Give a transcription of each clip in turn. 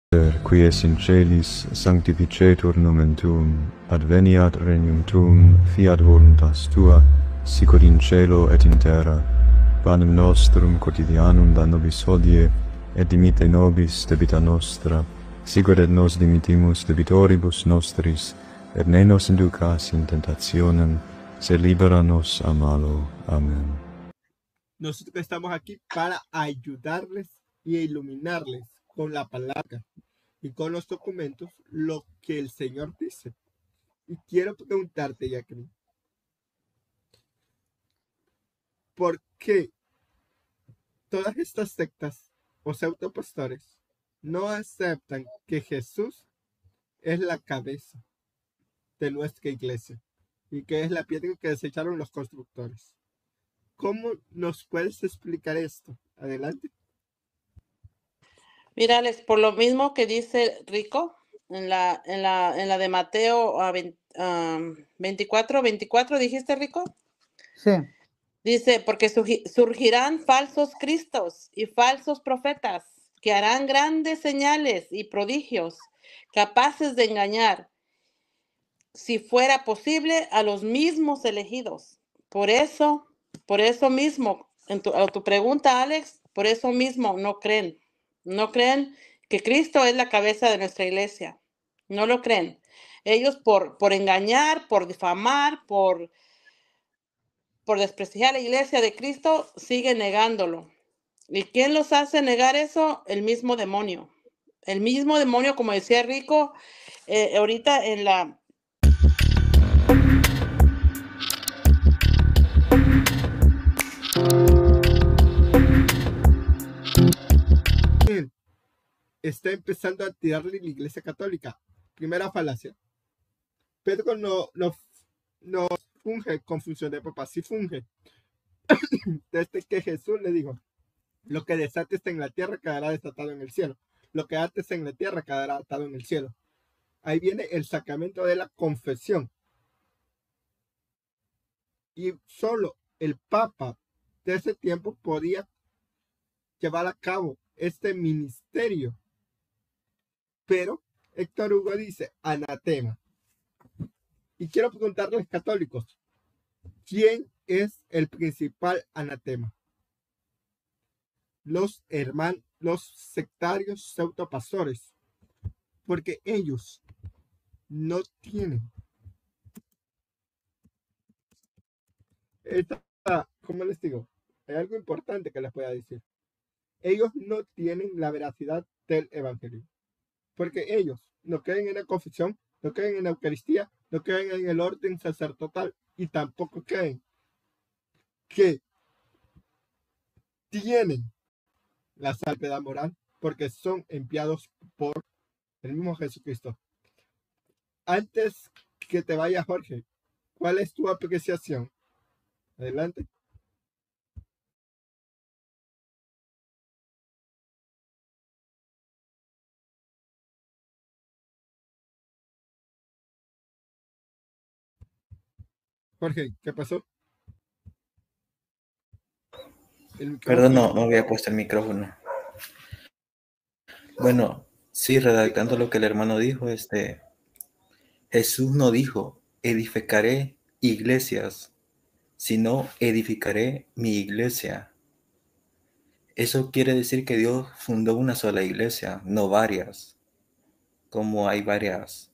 Qui es in celis, sanctificetur nomen tuum, adveniat regnum tuum, fiat voluntas tua, sicut in cielo et in terra. Panem nostrum quotidianum da nobis hodie, et dimitte nobis debita nostra, sicut et nos dimittimus debitoribus nostris, et ne nos inducas in tentationem, sed libera nos a malo. Amén. Nosotros estamos aquí para ayudarles y iluminarles con la palabra y con los documentos lo que el Señor dice. Y quiero preguntarte, Jacqueline, ¿por qué todas estas sectas o pseudopastores no aceptan que Jesús es la cabeza de nuestra iglesia y que es la piedra que desecharon los constructores? ¿Cómo nos puedes explicar esto? Adelante. Mira, Alex, por lo mismo que dice Rico en la de Mateo 24, ¿dijiste, Rico? Sí. Dice, porque surgirán falsos cristos y falsos profetas que harán grandes señales y prodigios capaces de engañar, si fuera posible, a los mismos elegidos. Por eso mismo, a tu pregunta, Alex, por eso mismo no creen que Cristo es la cabeza de nuestra iglesia. No lo creen. Ellos por engañar, por difamar, por desprestigiar la iglesia de Cristo, siguen negándolo. ¿Y quién los hace negar eso? El mismo demonio. El mismo demonio, como decía Rico, ahorita en la... Está empezando a tirarle la iglesia católica. Primera falacia. Pedro no funge con función de papá, sí funge. Desde que Jesús le dijo, lo que desates en la tierra quedará desatado en el cielo. Lo que ates en la tierra quedará atado en el cielo. Ahí viene el sacramento de la confesión. Y solo el Papa de ese tiempo podía llevar a cabo este ministerio. Pero Héctor Hugo dice, anatema. Y quiero preguntarle a los católicos, ¿quién es el principal anatema? Los hermanos, los sectarios pseudopastores, porque ellos no tienen ¿cómo les digo? Hay algo importante que les voy a decir. Ellos no tienen la veracidad del evangelio, porque ellos no creen en la confesión, no creen en la Eucaristía, no creen en el orden sacerdotal y tampoco creen que tienen la salvedad moral porque son enviados por el mismo Jesucristo. Antes que te vaya, Jorge, ¿cuál es tu apreciación? Adelante. Jorge, ¿qué pasó? Perdón, no había puesto el micrófono. Bueno, sí, redactando lo que el hermano dijo, Jesús no dijo, edificaré iglesias, sino edificaré mi iglesia. Eso quiere decir que Dios fundó una sola iglesia, no varias, como hay varias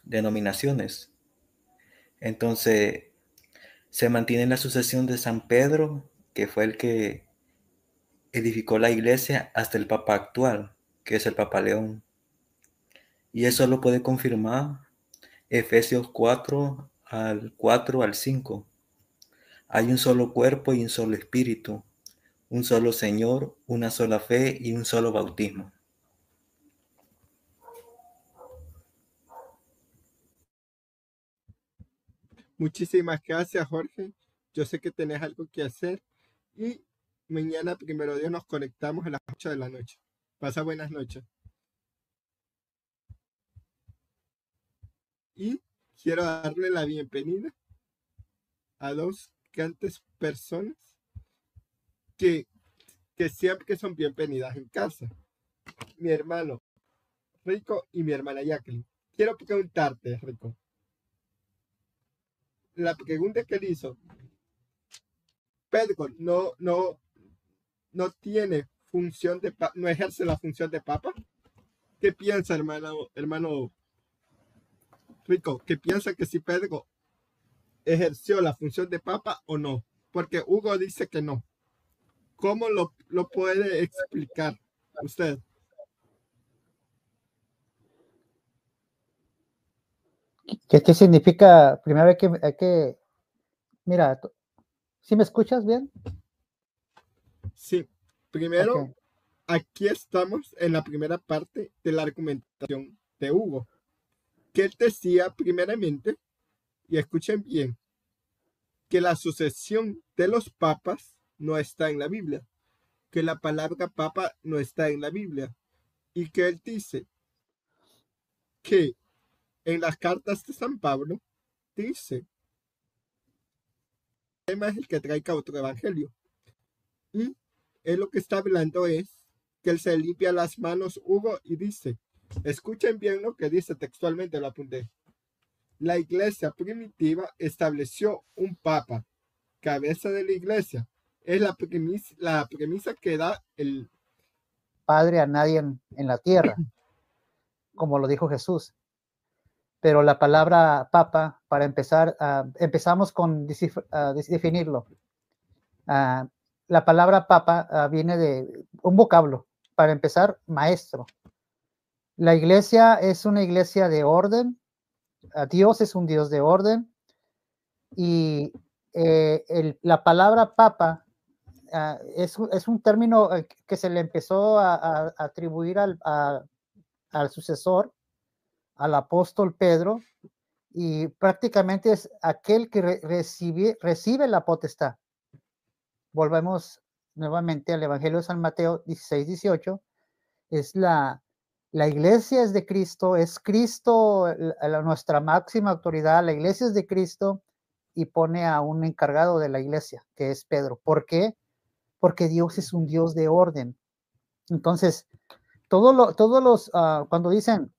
denominaciones. Entonces, se mantiene la sucesión de San Pedro, que fue el que edificó la iglesia, hasta el Papa actual, que es el Papa León. Y eso lo puede confirmar Efesios 4 al 5. Hay un solo cuerpo y un solo espíritu, un solo Señor, una sola fe y un solo bautismo. Muchísimas gracias, Jorge. Yo sé que tenés algo que hacer y mañana, primero Dios, nos conectamos a las 8 de la noche. Pasa buenas noches. Y quiero darle la bienvenida a dos grandes personas que siempre son bienvenidas en casa. Mi hermano Rico y mi hermana Jacqueline. Quiero preguntarte, Rico. La pregunta que él hizo, Pedro no tiene función de no ejerce la función de papa. ¿Qué piensa, hermano Rico? ¿Qué piensa que si Pedro ejerció la función de papa o no? Porque Hugo dice que no. ¿Cómo lo puede explicar usted? ¿Qué significa? Primero hay que mira, ¿sí me escuchas bien? Sí. Primero, Ok. aquí estamos en la primera parte de la argumentación de Hugo, que él decía primeramente, y escuchen bien, que la sucesión de los papas no está en la Biblia, que la palabra papa no está en la Biblia, y que él dice que en las cartas de San Pablo dice, el tema es el que traiga otro evangelio. Y él lo que está hablando es que él se limpia las manos, Hugo, y dice, escuchen bien lo que dice textualmente, lo apunté. La iglesia primitiva estableció un papa, cabeza de la iglesia. Es la premisa que da el Padre a nadie en la tierra, como lo dijo Jesús. Pero la palabra papa, para empezar, empezamos con definirlo. La palabra papa viene de un vocablo. Para empezar, maestro. La iglesia es una iglesia de orden. Dios es un Dios de orden. Y la palabra papa es un término que se le empezó a atribuir al sucesor, al apóstol Pedro, y prácticamente es aquel que recibe la potestad. Volvemos nuevamente al Evangelio de San Mateo 16, 18. Es la iglesia es de Cristo, es Cristo nuestra máxima autoridad, la iglesia es de Cristo, y pone a un encargado de la iglesia, que es Pedro. ¿Por qué? Porque Dios es un Dios de orden. Entonces, cuando dicen,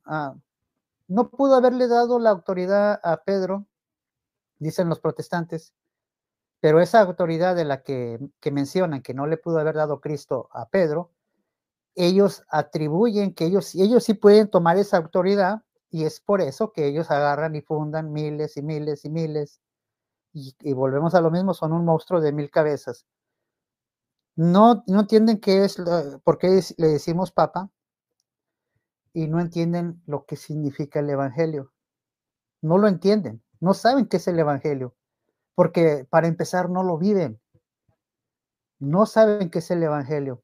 no pudo haberle dado la autoridad a Pedro, dicen los protestantes, pero esa autoridad de la que mencionan que no le pudo haber dado Cristo a Pedro, ellos atribuyen que ellos sí pueden tomar esa autoridad, y es por eso que ellos agarran y fundan miles y miles y miles, y volvemos a lo mismo, son un monstruo de 1000 cabezas. No entienden por qué le decimos papa, y no entienden lo que significa el evangelio. No lo entienden, no saben qué es el evangelio, porque para empezar no lo viven, no saben qué es el evangelio.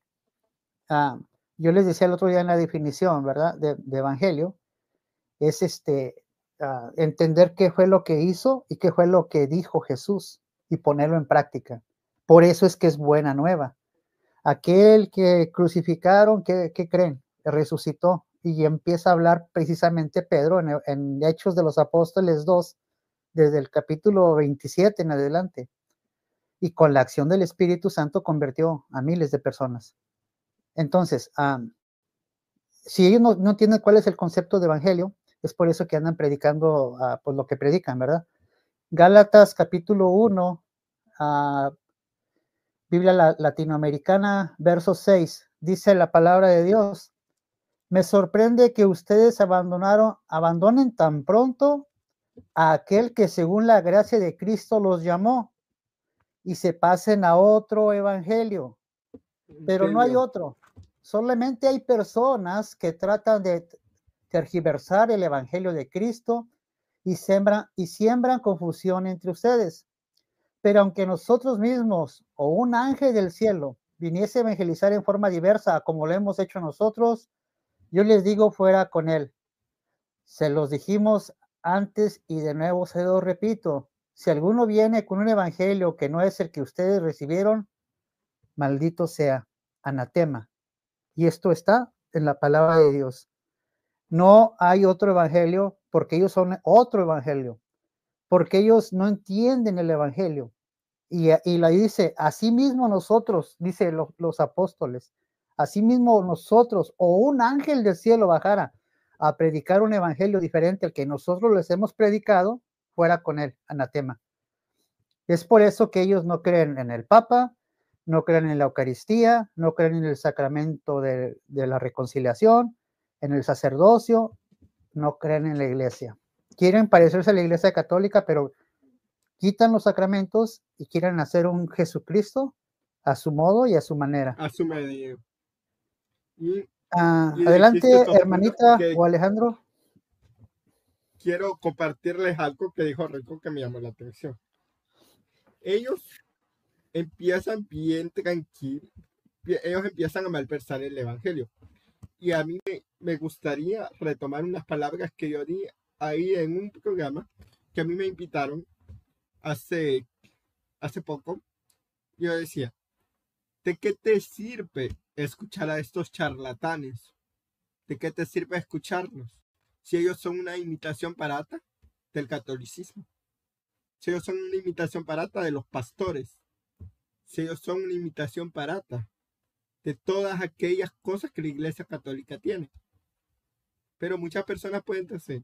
Yo les decía el otro día en la definición, ¿verdad? De evangelio, es entender qué fue lo que hizo y qué fue lo que dijo Jesús y ponerlo en práctica. Por eso es que es buena nueva. Aquel que crucificaron, ¿qué creen? Resucitó, y empieza a hablar precisamente Pedro en Hechos de los Apóstoles 2, desde el capítulo 27 en adelante. Y con la acción del Espíritu Santo convirtió a miles de personas. Entonces, si ellos no entienden cuál es el concepto de evangelio, es por eso que andan predicando pues lo que predican, ¿verdad? Gálatas capítulo 1, Biblia latinoamericana, verso 6, dice la palabra de Dios: me sorprende que ustedes abandonen tan pronto a aquel que según la gracia de Cristo los llamó, y se pasen a otro evangelio. Pero no hay otro. Solamente hay personas que tratan de tergiversar el evangelio de Cristo y siembran confusión entre ustedes. Pero aunque nosotros mismos o un ángel del cielo viniese a evangelizar en forma diversa como lo hemos hecho nosotros, yo les digo, fuera con él. Se los dijimos antes y de nuevo se lo repito: si alguno viene con un evangelio que no es el que ustedes recibieron, maldito sea, anatema. Y esto está en la palabra de Dios. No hay otro evangelio, porque ellos son otro evangelio, porque ellos no entienden el evangelio. Y la dice, así mismo nosotros, dice los apóstoles, así mismo nosotros, o un ángel del cielo bajara a predicar un evangelio diferente al que nosotros les hemos predicado, fuera con él, anatema. Es por eso que ellos no creen en el Papa, no creen en la Eucaristía, no creen en el sacramento de la reconciliación, en el sacerdocio, no creen en la iglesia. Quieren parecerse a la iglesia católica, pero quitan los sacramentos y quieren hacer un Jesucristo a su modo y a su manera. A su medida. Y Adelante, dijiste estos puntos hermanita que o Alejandro. quiero compartirles algo que dijo Rico que me llamó la atención. Ellos empiezan bien tranquilos, ellos empiezan a malversar el evangelio. Y a mí me gustaría retomar unas palabras que yo di ahí en un programa que a mí me invitaron hace poco. Yo decía, ¿de qué te sirve escuchar a estos charlatanes? ¿De qué te sirve escucharlos? Si ellos son una imitación barata del catolicismo. Si ellos son una imitación barata de los pastores. Si ellos son una imitación barata de todas aquellas cosas que la Iglesia Católica tiene. Pero muchas personas pueden decir,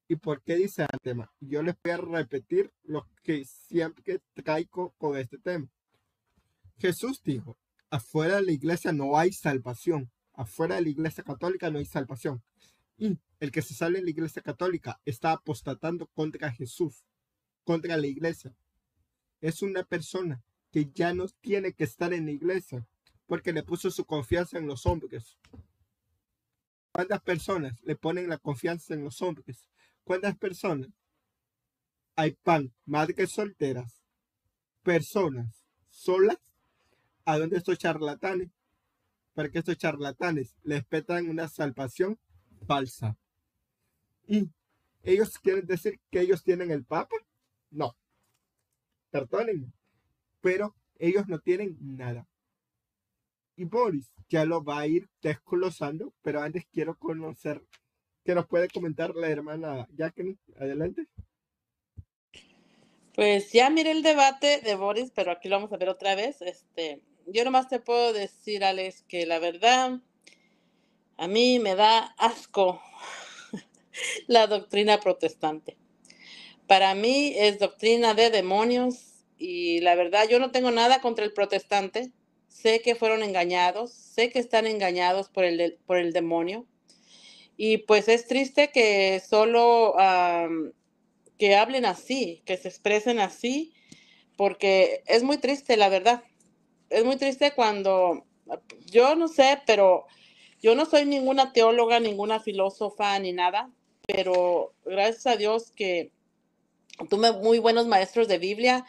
¿y por qué dice el tema? Yo les voy a repetir lo que siempre traigo con este tema. Jesús dijo, afuera de la iglesia no hay salvación. Afuera de la iglesia católica no hay salvación. Y el que se sale de la iglesia católica está apostatando contra Jesús, contra la iglesia. Es una persona que ya no tiene que estar en la iglesia porque le puso su confianza en los hombres. ¿Cuántas personas le ponen la confianza en los hombres? ¿Cuántas personas? Hay madres solteras, personas solas, a donde estos charlatanes, para que estos charlatanes les petan una salvación falsa. ¿Y ellos quieren decir que ellos tienen el Papa? No, perdónenme, pero ellos no tienen nada. Y Boris ya lo va a ir desglosando, pero antes quiero conocer, ¿qué nos puede comentar la hermana Jacqueline? Adelante. Pues ya miré el debate de Boris, pero aquí lo vamos a ver otra vez. Yo nomás te puedo decir, Alex, que la verdad a mí me da asco la doctrina protestante. Para mí es doctrina de demonios y la verdad yo no tengo nada contra el protestante. Sé que fueron engañados, sé que están engañados por el demonio. Y pues es triste que solo que hablen así, que se expresen así, porque es muy triste, la verdad. Es muy triste cuando, yo no sé, pero yo no soy ninguna teóloga, ninguna filósofa, ni nada, pero gracias a Dios que tuve muy buenos maestros de Biblia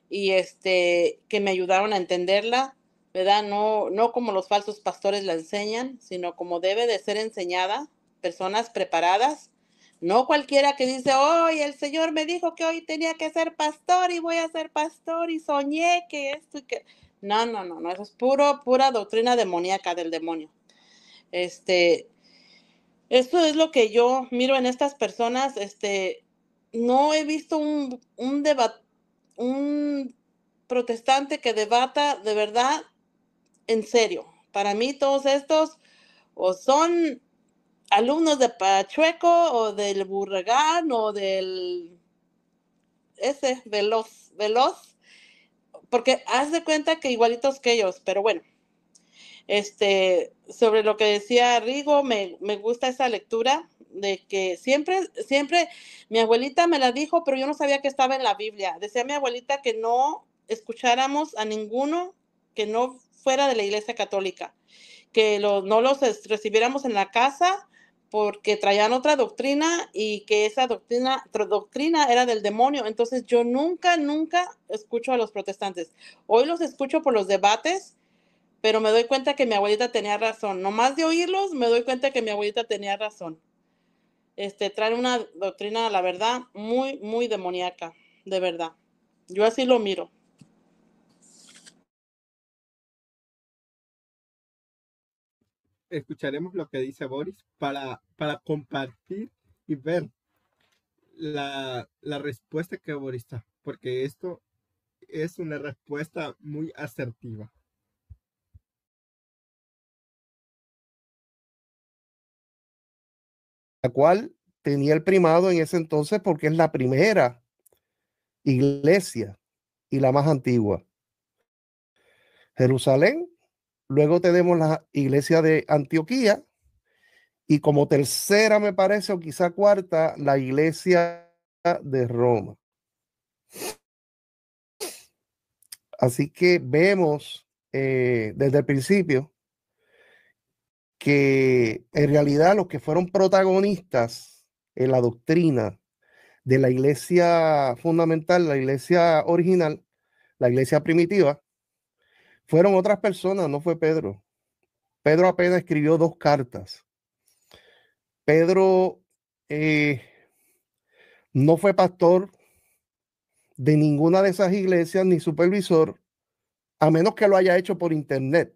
y que me ayudaron a entenderla, ¿verdad? No como los falsos pastores la enseñan, sino como debe de ser enseñada, personas preparadas, no cualquiera que dice, hoy el Señor me dijo que hoy tenía que ser pastor y voy a ser pastor y soñé que esto y que... No, eso es pura doctrina demoníaca del demonio. Esto es lo que yo miro en estas personas, no he visto un protestante que debata de verdad en serio. Para mí todos estos o son alumnos de Pachueco o del Burregán o del Veloz, porque haz de cuenta que igualitos que ellos, pero bueno. Sobre lo que decía Rigo, me gusta esa lectura de que siempre mi abuelita me la dijo, pero yo no sabía que estaba en la Biblia. Decía mi abuelita que no escucháramos a ninguno que no fuera de la Iglesia Católica, que no los recibiéramos en la casa porque traían otra doctrina y que esa doctrina era del demonio. Entonces yo nunca escucho a los protestantes. Hoy los escucho por los debates, pero me doy cuenta que mi abuelita tenía razón. Nomás de oírlos, me doy cuenta que mi abuelita tenía razón. Traen una doctrina, la verdad, muy, muy demoníaca, de verdad. Yo así lo miro. Escucharemos lo que dice Boris para compartir y ver la respuesta que Boris da, porque esto es una respuesta muy asertiva. cual tenía el primado en ese entonces porque es la primera iglesia y la más antigua. Jerusalén, luego tenemos la iglesia de Antioquía y como tercera me parece, o quizá cuarta, la iglesia de Roma. Así que vemos desde el principio que en realidad los que fueron protagonistas en la doctrina de la iglesia fundamental, la iglesia original, la iglesia primitiva, fueron otras personas, no fue Pedro. Pedro apenas escribió 2 cartas. Pedro no fue pastor de ninguna de esas iglesias ni supervisor, a menos que lo haya hecho por internet.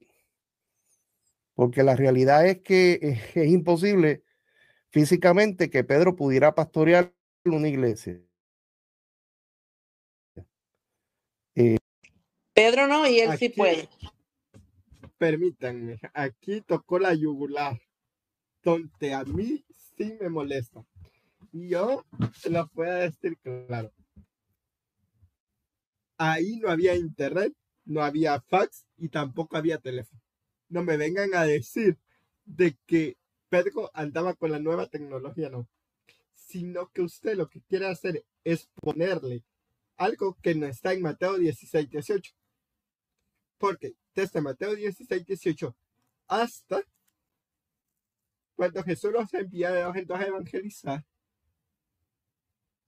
Porque la realidad es que es imposible físicamente que Pedro pudiera pastorear una iglesia. Pedro no, y él sí Aquí, puede. permítanme, aquí tocó la yugular, donde a mí sí me molesta. Y yo se lo voy a decir claro. Ahí no había internet, no había fax y tampoco había teléfono. No me vengan a decir de que Pedro andaba con la nueva tecnología, no. Sino que usted lo que quiere hacer es ponerle algo que no está en Mateo 16, 18. Porque desde Mateo 16, 18 hasta cuando Jesús los envía a evangelizar,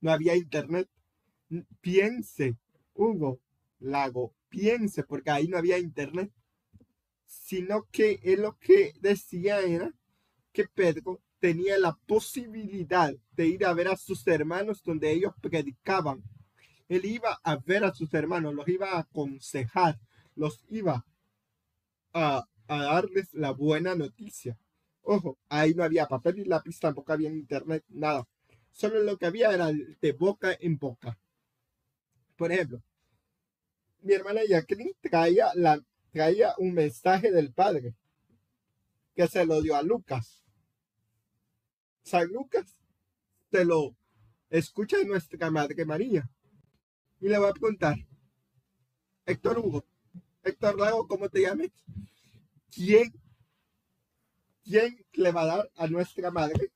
no había internet. Piense, Hugo, Lago, piense, porque ahí no había internet. Sino que él lo que decía era que Pedro tenía la posibilidad de ir a ver a sus hermanos donde ellos predicaban. Él iba a ver a sus hermanos, los iba a aconsejar, los iba a darles la buena noticia. Ojo, ahí no había papel y lápiz, tampoco había internet, nada. Solo lo que había era de boca en boca. Por ejemplo, mi hermana Jacqueline traía un mensaje del Padre que se lo dio a Lucas. San Lucas te lo escucha de nuestra Madre María. Y le voy a preguntar, Héctor Hugo, Héctor Lago, ¿cómo te llamas? ¿Quién le va a dar a nuestra madre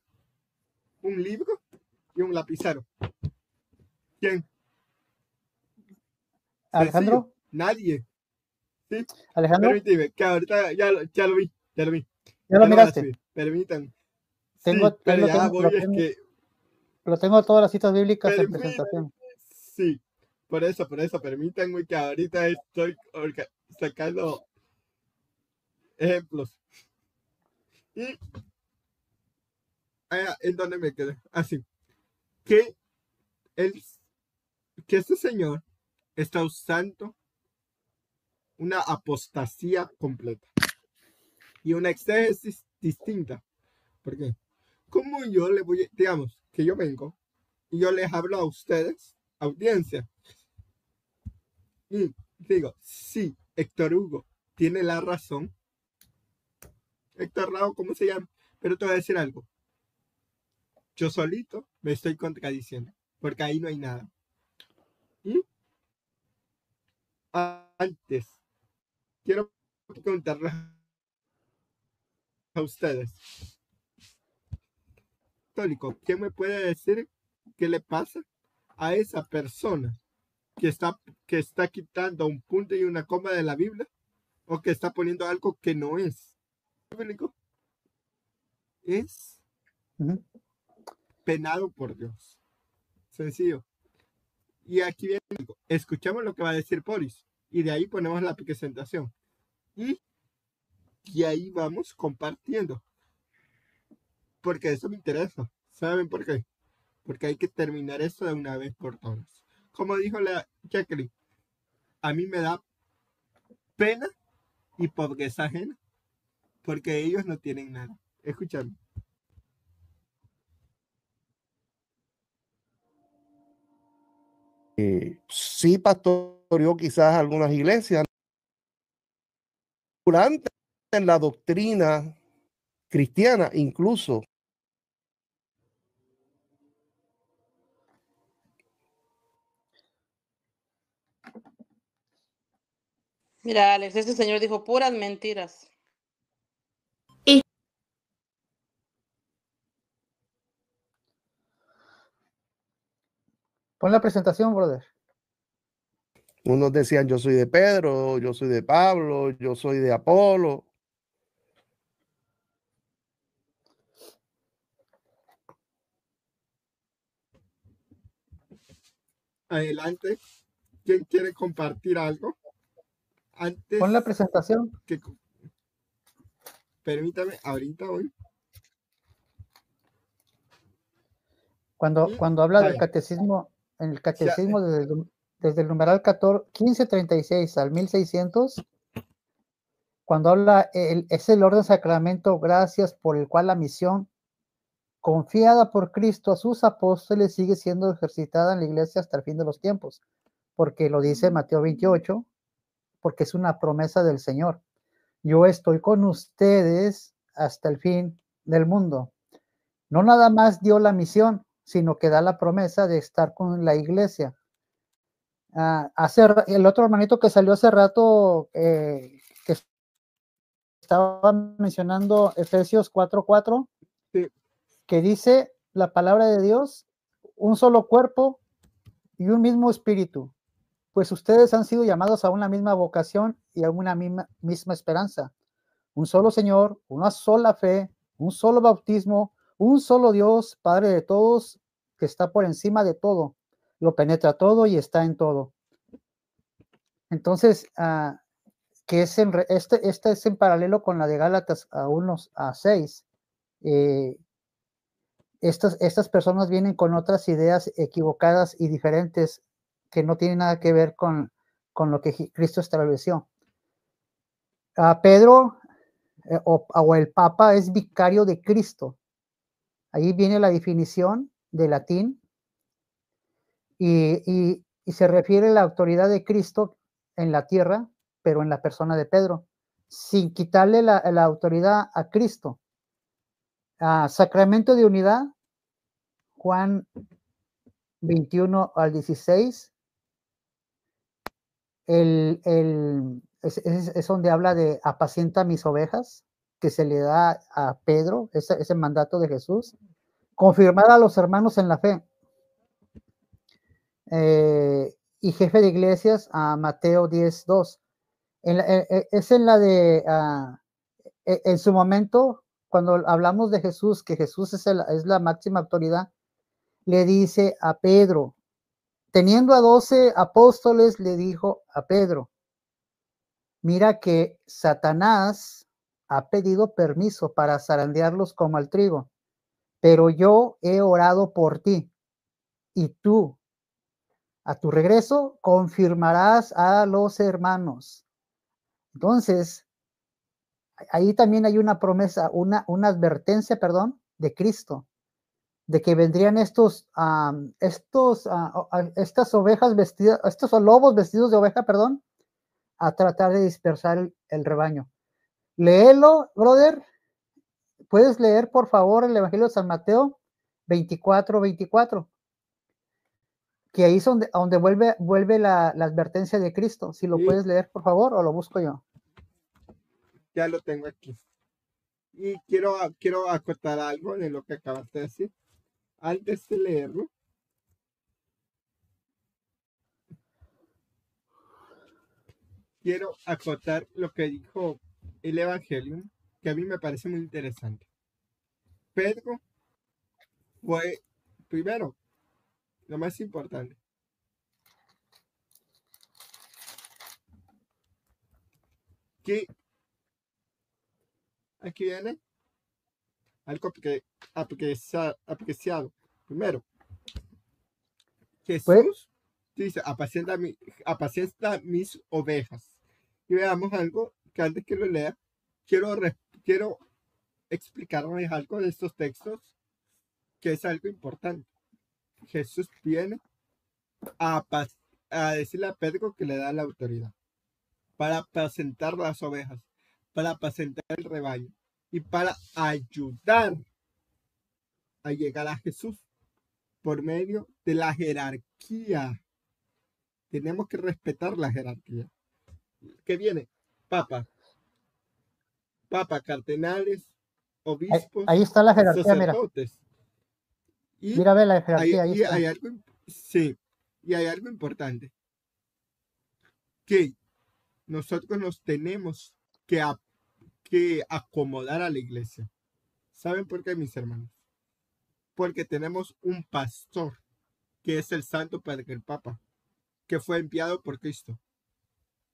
un libro y un lapicero? ¿Quién? Alejandro. Sencillo, nadie. ¿Sí? Alejandro. Permíteme, que ahorita ya lo vi. ¿Ya lo miraste? Permítanme. Tengo, Sí, pero tengo, ya tengo, voy, lo es tengo, que... lo tengo todas las citas bíblicas en Permítame. presentación. Sí, por eso, permítanme que ahorita estoy sacando ejemplos. Y en donde me quedé, así, que este señor está usando una apostasía completa y una exégesis distinta. ¿Por qué? Como yo le voy, digamos, que yo vengo y yo les hablo a ustedes, audiencia, y digo, sí, Héctor Hugo tiene la razón. Héctor Lago, ¿cómo se llama? Pero te voy a decir algo. Yo solito me estoy contradiciendo, porque ahí no hay nada. Y antes, quiero preguntarles a ustedes, católico, ¿quién me puede decir qué le pasa a esa persona que está quitando un punto y una coma de la Biblia o que está poniendo algo que no es bíblico? Es penado por Dios. Sencillo. Y aquí viene algo. Escuchemos lo que va a decir Poris y de ahí ponemos la presentación. Y ahí vamos compartiendo. Porque eso me interesa. ¿Saben por qué? Porque hay que terminar esto de una vez por todas. Como dijo la Jacqueline, a mí me da pena y pobreza ajena. Porque ellos no tienen nada. Escuchadme. Sí pastoreó quizás algunas iglesias. En la doctrina cristiana, incluso Mira, Alex, ese señor dijo puras mentiras. Pon la presentación, brother. Unos decían yo soy de Pedro, yo soy de Pablo, yo soy de Apolo. Adelante. ¿Quién quiere compartir algo? Antes Pon la presentación. que... Permítame, ahorita voy. Cuando habla del Vaya. catecismo, en el catecismo desde el numeral 1536 al 1600, cuando habla, es el orden sacramento, gracias por el cual la misión confiada por Cristo a sus apóstoles sigue siendo ejercitada en la iglesia hasta el fin de los tiempos, porque lo dice Mateo 28, porque es una promesa del Señor. Yo estoy con ustedes hasta el fin del mundo. No nada más dio la misión, sino que da la promesa de estar con la iglesia. El otro hermanito que salió hace rato, que estaba mencionando Efesios 4:4, Sí. que dice la palabra de Dios, un solo cuerpo y un mismo espíritu, pues ustedes han sido llamados a una misma vocación y a una misma esperanza. Un solo Señor, una sola fe, un solo bautismo, un solo Dios, Padre de todos, que está por encima de todo, lo penetra todo y está en todo. Entonces, que es este es en paralelo con la de Gálatas 1:6. Estas personas vienen con otras ideas equivocadas y diferentes que no tienen nada que ver con lo que Cristo estableció. Pedro o el Papa es vicario de Cristo. Ahí viene la definición de latín y se refiere a la autoridad de Cristo en la tierra, pero en la persona de Pedro, sin quitarle la autoridad a Cristo. Sacramento de unidad, Juan 21 al 16, es donde habla de apacienta mis ovejas, que se le da a Pedro, ese mandato de Jesús. Confirmar a los hermanos en la fe. Y jefe de iglesias, a Mateo 10:2. Es en la de, en su momento, cuando hablamos de Jesús, que Jesús es la máxima autoridad, le dice a Pedro, teniendo a 12 apóstoles, le dijo a Pedro, mira que Satanás ha pedido permiso para zarandearlos como al trigo, pero yo he orado por ti, y tú, a tu regreso, confirmarás a los hermanos. Entonces, ahí también hay una promesa, una advertencia, perdón, de Cristo, de que vendrían estas ovejas vestidas, estos lobos vestidos de oveja, perdón, a tratar de dispersar el rebaño. Léelo, brother. ¿Puedes leer, por favor, el Evangelio de San Mateo 24:24? Que ahí es donde vuelve la advertencia de Cristo. Si lo puedes leer, por favor, o lo busco yo. Ya lo tengo aquí. Y quiero acotar algo de lo que acabas de decir. Antes de leerlo, quiero acotar lo que dijo el Evangelio, que a mí me parece muy interesante. Pedro fue, primero, lo más importante, que aquí viene algo apreciado. Primero, Jesús dice, apacienta mis ovejas. Y veamos algo que antes que lo lea, quiero explicarles algo de estos textos, que es algo importante. Jesús viene a decirle a Pedro que le da la autoridad para apacentar las ovejas, para apacentar el rebaño y para ayudar a llegar a Jesús por medio de la jerarquía. Tenemos que respetar la jerarquía. ¿Qué viene? Papa, cardenales, obispos, Ahí está la jerarquía, mira. sacerdotes. Y Mira, ve la jerarquía, ahí está. hay algo, sí, y hay algo importante, que nosotros nos tenemos que acomodar a la iglesia. ¿Saben por qué, mis hermanos? Porque tenemos un pastor, que es el Santo Padre, el Papa, que fue enviado por Cristo.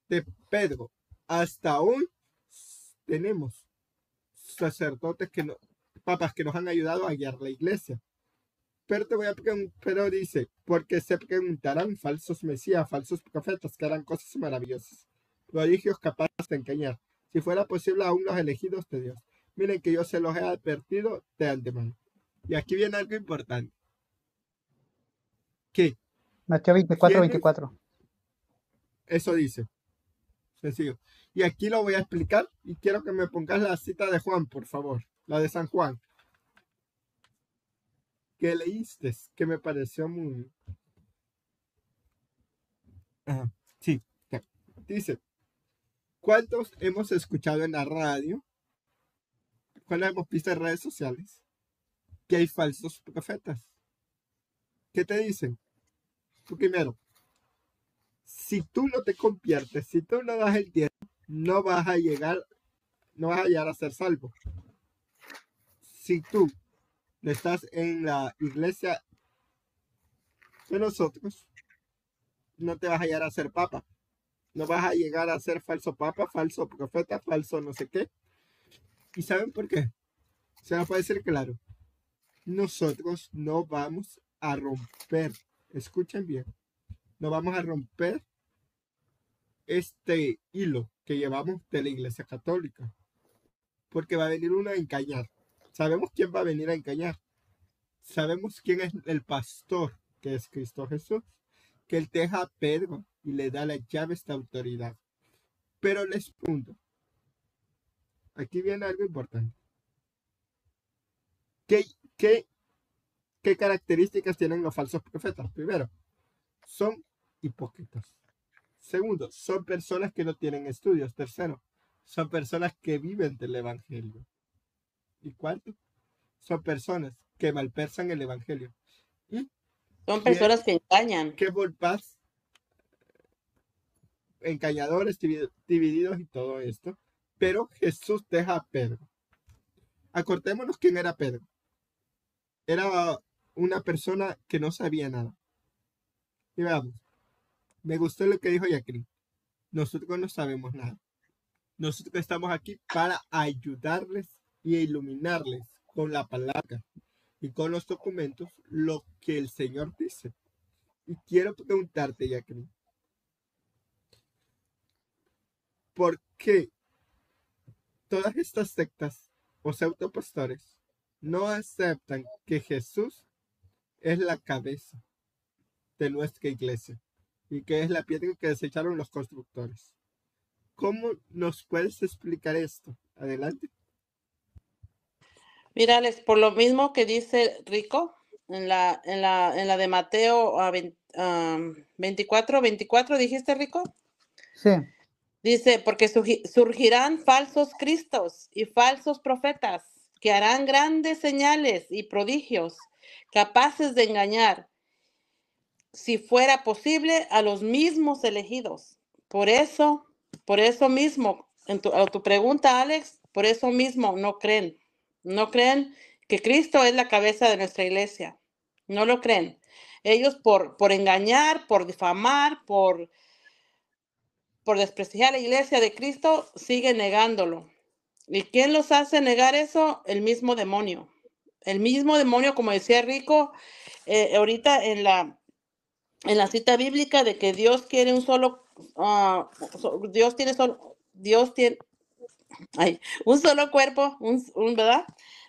De Pedro hasta hoy tenemos sacerdotes papas que nos han ayudado a guiar la iglesia. Pero te voy a preguntar, pero dice, porque se preguntarán falsos mesías, falsos profetas, que harán cosas maravillosas, prodigios capaces de engañar, si fuera posible aún los elegidos de Dios. Miren que yo se los he advertido de antemano. Y aquí viene algo importante. ¿Qué? Mateo 24, 24. Eso dice. Sencillo. Y aquí lo voy a explicar y quiero que me pongas la cita de Juan, por favor. La de San Juan. Que leíste, que me pareció muy... Ajá. Sí. Dice, ¿cuántos hemos escuchado en la radio? ¿Cuántos hemos visto en redes sociales? Que hay falsos profetas. ¿Qué te dicen? Tú primero, si tú no te conviertes, si tú no das el tiempo, no vas a llegar a ser salvo. Si tú estás en la iglesia de nosotros, no te vas a llegar a ser papa. No vas a llegar a ser falso papa, falso profeta, falso no sé qué. ¿Y saben por qué? Se nos puede decir claro. Nosotros no vamos a romper, escuchen bien, no vamos a romper este hilo que llevamos de la iglesia católica. Porque va a venir uno a engañar. Sabemos quién va a venir a engañar. Sabemos quién es el pastor, que es Cristo Jesús, que él deja a Pedro y le da las llaves de autoridad. Pero les pregunto, aquí viene algo importante. ¿Qué características tienen los falsos profetas? Primero, son hipócritas. Segundo, son personas que no tienen estudios. Tercero, son personas que viven del evangelio. Y cuarto, son personas que malversan el evangelio. Y son personas que engañan. que volvás engañadores, divididos y todo esto. Pero Jesús deja a Pedro. Acordémonos quién era Pedro. Era una persona que no sabía nada. Y veamos, me gustó lo que dijo Jacqueline. Nosotros no sabemos nada. Nosotros estamos aquí para ayudarles y iluminarles con la palabra y con los documentos lo que el Señor dice. Y quiero preguntarte, Jacqueline, ¿por qué todas estas sectas o pseudopastores no aceptan que Jesús es la cabeza de nuestra iglesia y que es la piedra que desecharon los constructores? ¿Cómo nos puedes explicar esto? Adelante. Mírales, por lo mismo que dice Rico en la de Mateo 24, ¿dijiste, Rico? Sí. Dice, porque surgirán falsos cristos y falsos profetas que harán grandes señales y prodigios capaces de engañar, si fuera posible, a los mismos elegidos. Por eso mismo, a tu pregunta, Alex, por eso mismo no creen que Cristo es la cabeza de nuestra iglesia. No lo creen. Ellos por engañar, por difamar, por desprestigiar a la iglesia de Cristo, siguen negándolo. ¿Y quién los hace negar eso? El mismo demonio. El mismo demonio, como decía Rico, ahorita en la cita bíblica de que Dios quiere un solo, Dios tiene un solo cuerpo, ¿verdad?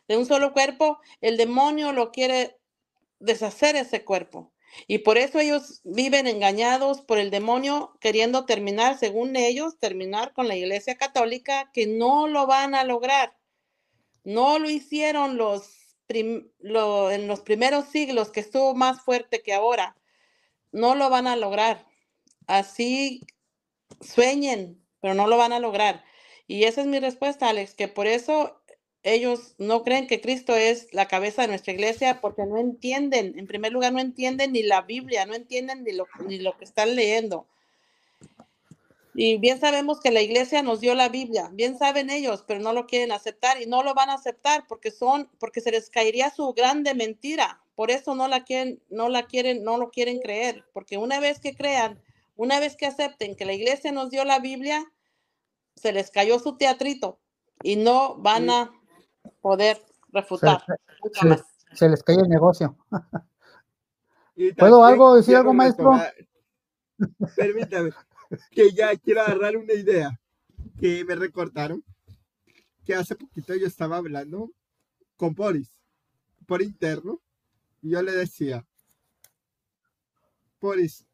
De un solo cuerpo, el demonio lo quiere deshacer ese cuerpo. Y por eso ellos viven engañados por el demonio, queriendo terminar, según ellos, terminar con la iglesia católica, que no lo van a lograr. No lo hicieron en los primeros siglos, que estuvo más fuerte que ahora. No lo van a lograr. Así sueñen pero no lo van a lograr. Y esa es mi respuesta, Alex, que por eso ellos no creen que Cristo es la cabeza de nuestra iglesia, porque no entienden, en primer lugar, no entienden ni la Biblia, no entienden ni lo que están leyendo. Y bien sabemos que la iglesia nos dio la Biblia, bien saben ellos, pero no lo quieren aceptar y no lo van a aceptar porque se les caería su grande mentira. Por eso no lo quieren creer, porque una vez que crean, una vez que acepten que la iglesia nos dio la Biblia, se les cayó su teatrito y no van a poder refutar nunca más. Se les cae el negocio. Y ¿Puedo también decir algo, quiero maestro? permítame, que ya quiero agarrar una idea que me recordaron, que hace poquito yo estaba hablando con Boris por interno y yo le decía, Boris,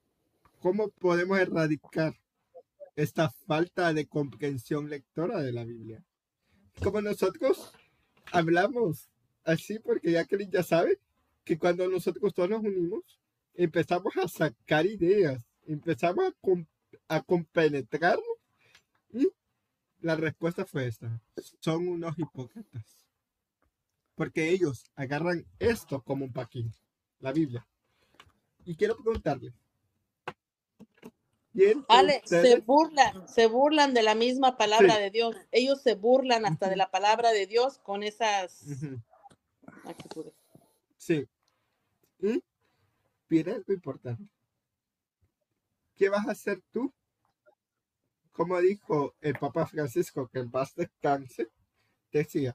¿cómo podemos erradicar esta falta de comprensión lectora de la Biblia? Como nosotros hablamos así, porque Jacqueline ya sabe que cuando nosotros todos nos unimos, empezamos a sacar ideas, empezamos a compenetrarnos y la respuesta fue esta: son unos hipócritas. Porque ellos agarran esto como un paquín, la Biblia. Y quiero preguntarle, ¿quién de Alex, ustedes? se burlan de la misma palabra Sí. de Dios. Ellos se burlan hasta de la palabra de Dios con esas actitudes. Sí. Y viene algo importante. ¿Qué vas a hacer tú? Como dijo el Papa Francisco, que en paz descanse, decía,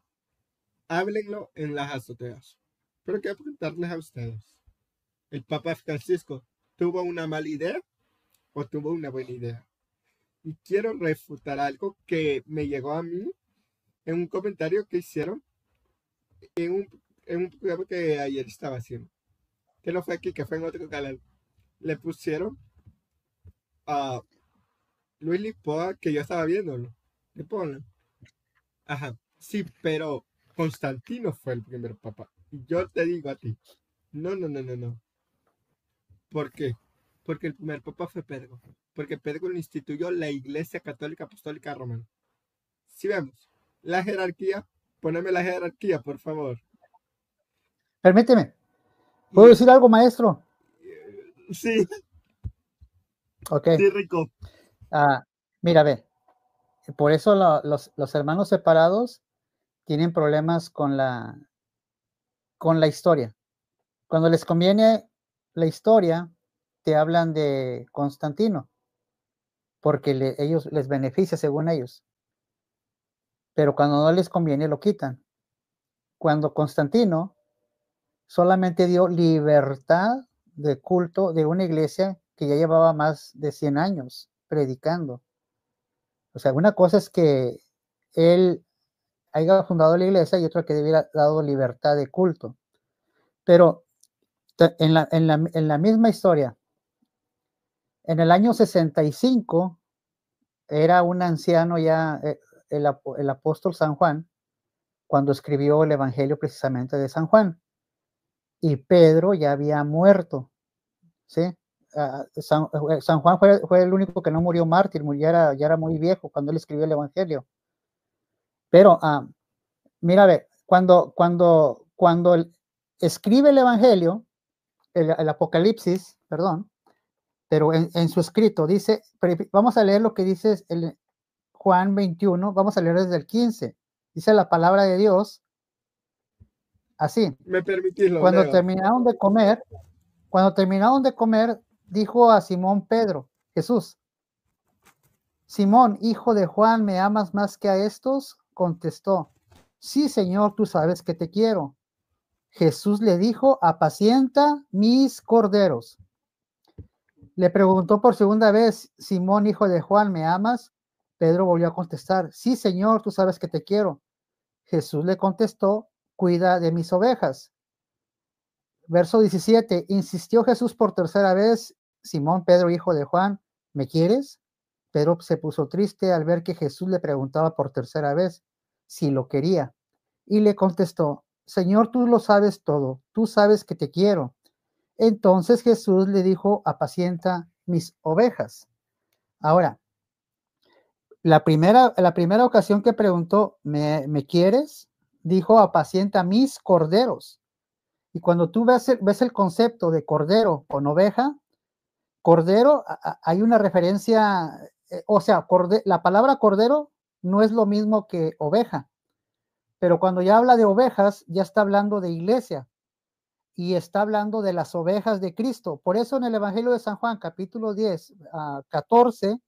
háblenlo en las azoteas. Pero quiero preguntarles a ustedes, ¿el Papa Francisco tuvo una mala idea o tuvo una buena idea? Y quiero refutar algo que me llegó a mí en un comentario que hicieron en un programa que ayer estaba haciendo. Que no fue aquí, que fue en otro canal. Le pusieron a Luis Lisboa, que yo estaba viéndolo. Le ponen. Ajá. Sí, pero Constantino fue el primer papa. Y yo te digo a ti, no. ¿Por qué? Porque el primer papa fue Pedro. Porque Pedro lo instituyó la Iglesia Católica Apostólica Romana. Si vemos la jerarquía, poneme la jerarquía, por favor. Permíteme. ¿Puedo decir algo, maestro? Sí. Ok. Sí, Rico. Mira, ve. Por eso los hermanos separados tienen problemas con la historia. Cuando les conviene la historia, te hablan de Constantino, porque ellos les beneficia según ellos. Pero cuando no les conviene, lo quitan. Cuando Constantino solamente dio libertad de culto de una iglesia que ya llevaba más de 100 años predicando. O sea, una cosa es que él haya fundado la iglesia y otra que hubiera dado libertad de culto. Pero en la misma historia, en el año 65, era un anciano ya, el apóstol San Juan, cuando escribió el evangelio precisamente de San Juan. Y Pedro ya había muerto, ¿sí? San Juan fue el único que no murió mártir, ya era muy viejo cuando él escribió el evangelio. Pero, mira, a ver, cuando escribe el evangelio, el Apocalipsis, perdón, pero en su escrito dice, vamos a leer lo que dice el Juan 21, vamos a leer desde el 15. Dice la palabra de Dios así. ¿Me permitís lo Cuando leo? terminaron de comer, dijo a Simón Pedro, Jesús, Simón, hijo de Juan, ¿me amas más que a estos? Contestó, sí, Señor, tú sabes que te quiero. Jesús le dijo, apacienta mis corderos. Le preguntó por segunda vez, Simón, hijo de Juan, ¿me amas? Pedro volvió a contestar, sí, Señor, tú sabes que te quiero. Jesús le contestó, cuida de mis ovejas. Verso 17, insistió Jesús por tercera vez, Simón, Pedro, hijo de Juan, ¿me quieres? Pedro se puso triste al ver que Jesús le preguntaba por tercera vez si lo quería. Y le contestó, Señor, tú lo sabes todo, tú sabes que te quiero. Entonces Jesús le dijo, apacienta mis ovejas. Ahora, la primera ocasión que preguntó, ¿me quieres? Dijo, apacienta mis corderos. Y cuando tú ves el concepto de cordero con oveja, cordero, hay una referencia, o sea, la palabra cordero no es lo mismo que oveja, pero cuando ya habla de ovejas, ya está hablando de iglesia y está hablando de las ovejas de Cristo. Por eso en el Evangelio de San Juan, capítulo 10, 14,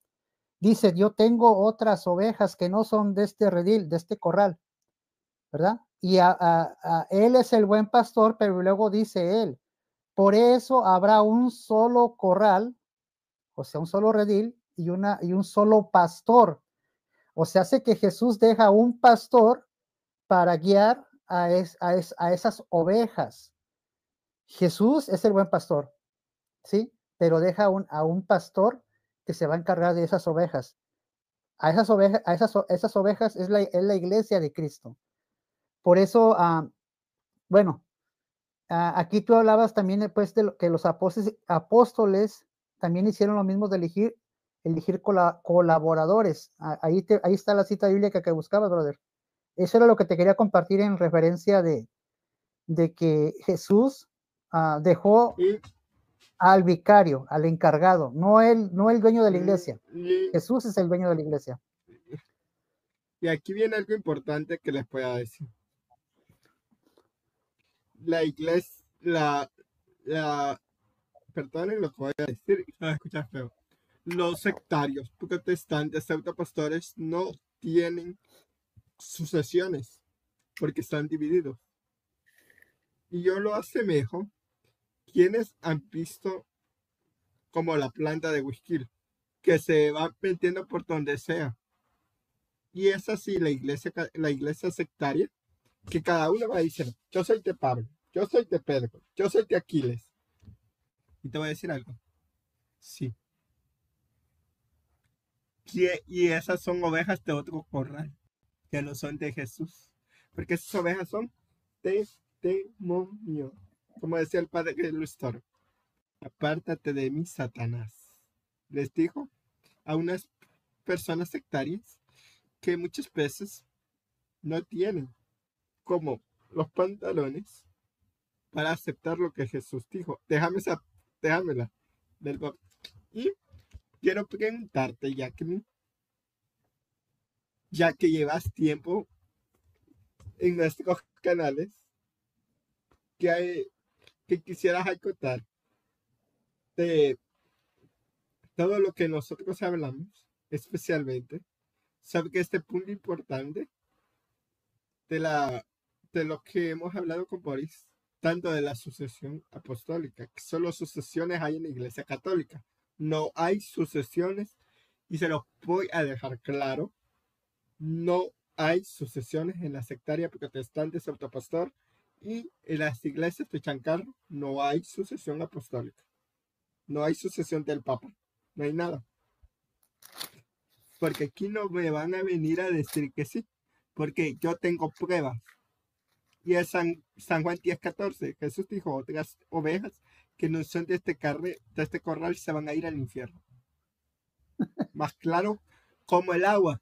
dice, yo tengo otras ovejas que no son de este redil, de este corral, ¿verdad? Y él es el buen pastor, pero luego dice él, por eso habrá un solo corral, o sea, un solo redil y un solo pastor. O sea, hace que Jesús deja un pastor para guiar a esas ovejas. Jesús es el buen pastor, ¿sí? Pero deja a un pastor que se va a encargar de esas ovejas. Esas ovejas es la iglesia de Cristo. Por eso, bueno, aquí tú hablabas también pues, de que los apóstoles también hicieron lo mismo de elegir colaboradores. Ahí está la cita bíblica que buscabas, brother. Eso era lo que te quería compartir en referencia de que Jesús dejó al vicario, al encargado, no el dueño de la iglesia. Jesús es el dueño de la iglesia. Y aquí viene algo importante que les pueda decir. La iglesia, perdonen lo que voy a decir, se va a escuchar feo. Los sectarios, protestantes, autopastores no tienen sucesiones porque están divididos. Y yo lo asemejo, quienes han visto como la planta de whisky, que se va metiendo por donde sea. Y es así la iglesia sectaria, que cada uno va a decir, yo soy de Pablo, yo soy de Pedro, yo soy de Aquiles. Y te voy a decir algo. Sí. Y esas son ovejas de otro corral, que no son de Jesús. Porque esas ovejas son de demonio. Como decía el padre Luis Toro. Apártate de mí, Satanás. Les dijo a unas personas sectarias que muchas veces no tienen como los pantalones para aceptar lo que Jesús dijo. Déjamela. Y quiero preguntarte, ya que llevas tiempo en nuestros canales, que quisieras acotar de todo lo que nosotros hablamos, especialmente sobre este punto importante de lo que hemos hablado con Boris, tanto de la sucesión apostólica, que solo sucesiones hay en la Iglesia Católica. No hay sucesiones, y se los voy a dejar claro, no hay sucesiones en la sectaria protestante autopastor, y en las iglesias de Chancarro no hay sucesión apostólica. No hay sucesión del Papa. No hay nada. Porque aquí no me van a venir a decir que sí. Porque yo tengo pruebas. Y es San Juan 10:14. Jesús dijo, otras ovejas que no son de este corral se van a ir al infierno. Más claro como el agua.